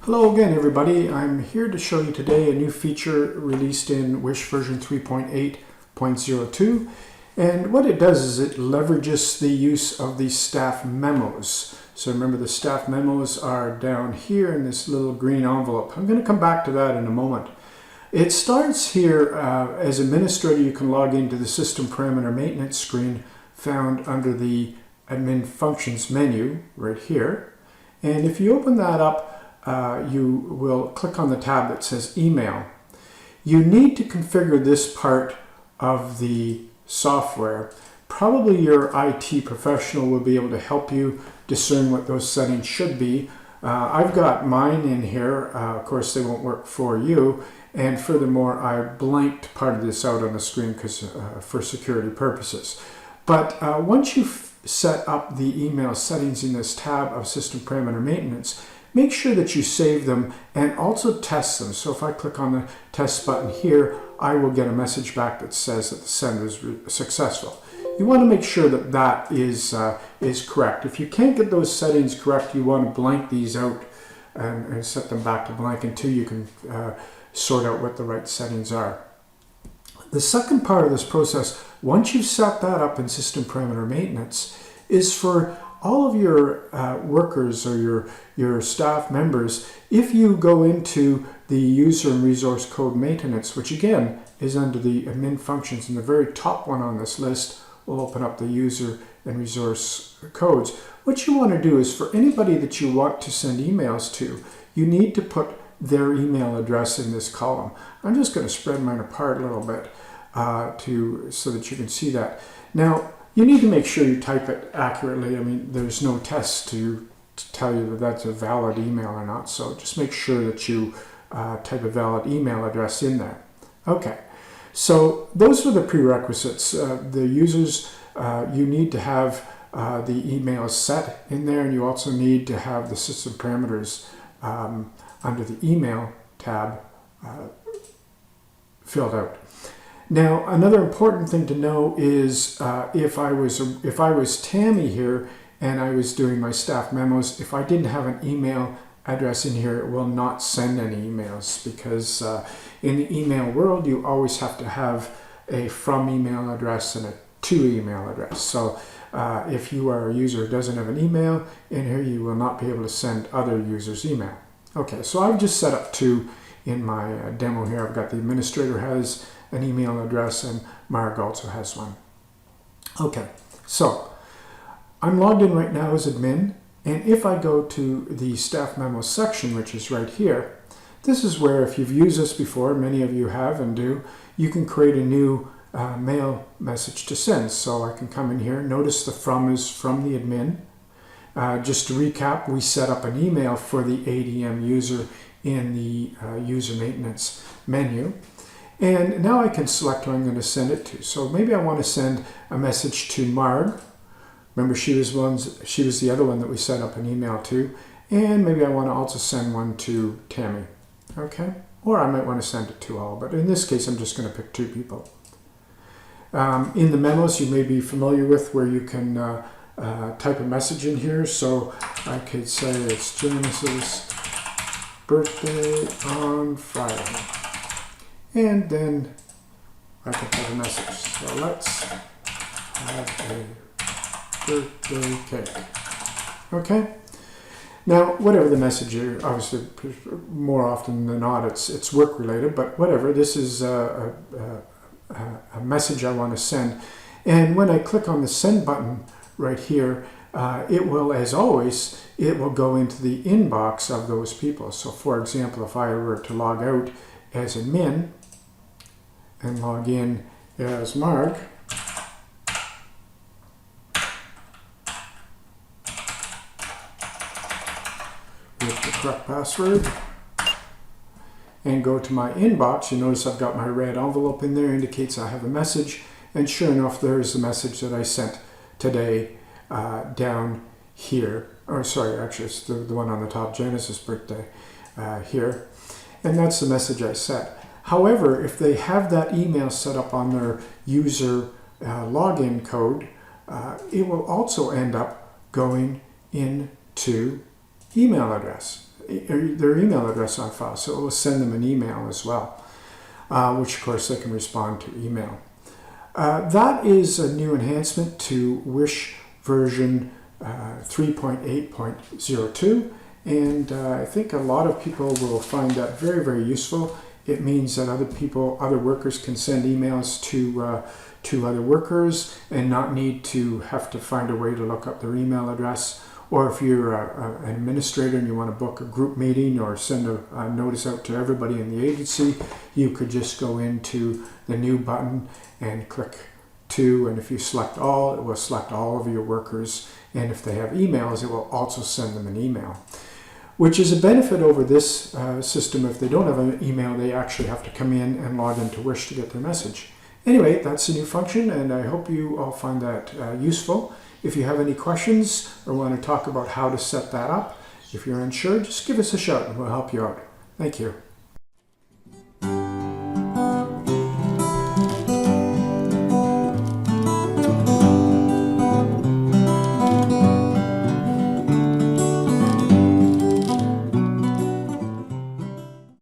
Hello again, everybody. I'm here to show you today a new feature released in Wish version 3.8.02. And what it does is it leverages the use of the staff memos. So remember, the staff memos are down here in this little green envelope. I'm going to come back to that in a moment. It starts here as administrator. You can log into the system parameter maintenance screen found under the admin functions menu right here. And if you open that up, you will click on the tab that says email. You need to configure this part of the software. Probably your IT professional will be able to help you discern what those settings should be. I've got mine in here. Of course, they won't work for you. And furthermore, I blanked part of this out on the screen because for security purposes. But once you've set up the email settings in this tab of System Parameter Maintenance, make sure that you save them and also test them. So if I click on the test button here, I will get a message back that says that the send is successful. You want to make sure that that is correct. If you can't get those settings correct, you want to blank these out and set them back to blank until you can sort out what the right settings are. The second part of this process, once you've set that up in System Parameter Maintenance, is for all of your workers or your staff members. If you go into the user and resource code maintenance, which again is under the admin functions, and the very top one on this list will open up the user and resource codes. What you want to do is, for anybody that you want to send emails to, you need to put their email address in this column. I'm just going to spread mine apart a little bit so that you can see that. Now, you need to make sure you type it accurately. I mean, there's no test to tell you that that's a valid email or not, so just make sure that you type a valid email address in there. Okay, so those are the prerequisites. The users, you need to have the emails set in there, and you also need to have the system parameters under the email tab filled out. Now, another important thing to know is if I was Tammy here and I was doing my staff memos, if I didn't have an email address in here, it will not send any emails, because in the email world, you always have to have a from email address and a to email address. So if you are a user who doesn't have an email in here, you will not be able to send other users email. Okay, so I've just set up two in my demo here. I've got the administrator has an email address, and Marg also has one. Okay, so I'm logged in right now as admin, and if I go to the staff memo section, which is right here, this is where, if you've used this before, many of you have and do, you can create a new mail message to send. So I can come in here. Notice the from is from the admin. Just to recap, we set up an email for the ADM user in the user maintenance menu. And now I can select who I'm going to send it to. So maybe I want to send a message to Marg. Remember, she was the other one that we set up an email to. And maybe I want to also send one to Tammy. Okay? Or I might want to send it to all. But in this case, I'm just going to pick two people. In the memos, you may be familiar with where you can type a message in here. So I could say it's Janice's birthday on Friday. And then I can put a message. So let's have a birthday cake. Okay? Now, whatever the message is, obviously, more often than not, it's work related, but whatever. This is a message I want to send. And when I click on the send button right here, it will, as always, it will go into the inbox of those people. So, for example, if I were to log out as admin and log in as Marg, with the correct password, and go to my inbox, you notice I've got my red envelope in there, indicates I have a message, and sure enough, there's the message that I sent today down here. Or sorry, actually it's the one on the top, Janice's birthday here, and that's the message I sent. However, if they have that email set up on their user login code, it will also end up going into email address. their email address on file, so it will send them an email as well, which of course they can respond to email. That is a new enhancement to Wish version 3.8.02, and I think a lot of people will find that very, very useful. It means that other workers can send emails to other workers and not need to have to find a way to look up their email address. Or if you're an administrator and you want to book a group meeting or send a notice out to everybody in the agency, you could just go into the new button and click to, and if you select all, it will select all of your workers, and if they have emails, it will also send them an email. Which is a benefit over this system. If they don't have an email, they actually have to come in and log into Wish to get their message. Anyway, that's a new function, and I hope you all find that useful. If you have any questions or want to talk about how to set that up, if you're unsure, just give us a shout and we'll help you out. Thank you.